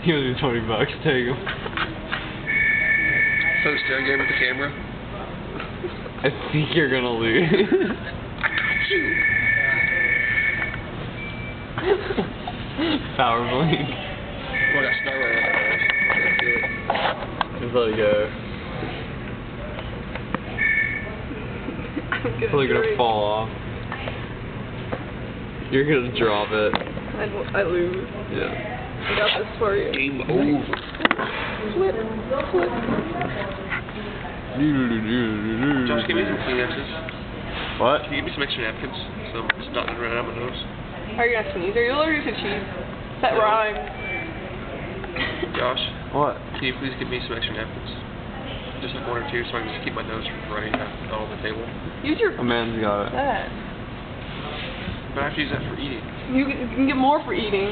He owes me $20. Take him. So staring game with the camera. I think you're gonna lose. I got you. Power blink. Oh, that's not right. Just let it go. I'm It's probably gonna fall off. You're gonna drop it. I lose. Yeah. I got this for you. Game over. Flip. Flip. Josh, give me some Kleenexes. What? Can you give me some extra napkins? So it's not gonna run out of my nose. Are you gonna sneeze? Are you allergic to cheese? That No. rhymes. Josh, What? can you please give me some extra napkins? Just like 1 or 2 so I can just keep my nose from running all over the table. Use your. A man's got it. That. But I have to use that for eating. You can get more for eating.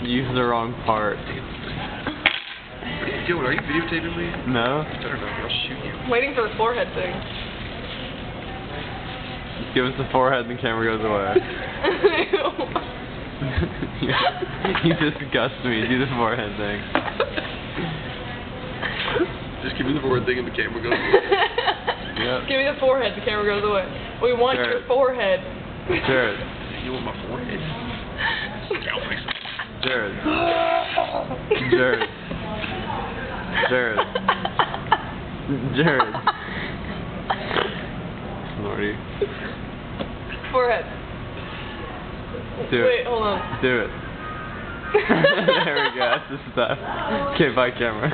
Use the wrong part. What are you doing? Are you videotaping me? No? I don't know. I'll shoot you. Waiting for the forehead thing. Give us the forehead and the camera goes away. You disgust me. Do the forehead thing. Just give me the forehead thing and the camera goes away. Yep. Give me the forehead, the camera goes away. We want Jarrod. your forehead. Jarrod. You want my forehead? Scalp myself. Jarrod. Jarrod. Jarrod. Jarrod. Lordy. Forehead. Do it. Wait, hold on. Do it. There we go. That's the stuff. Okay, bye, camera.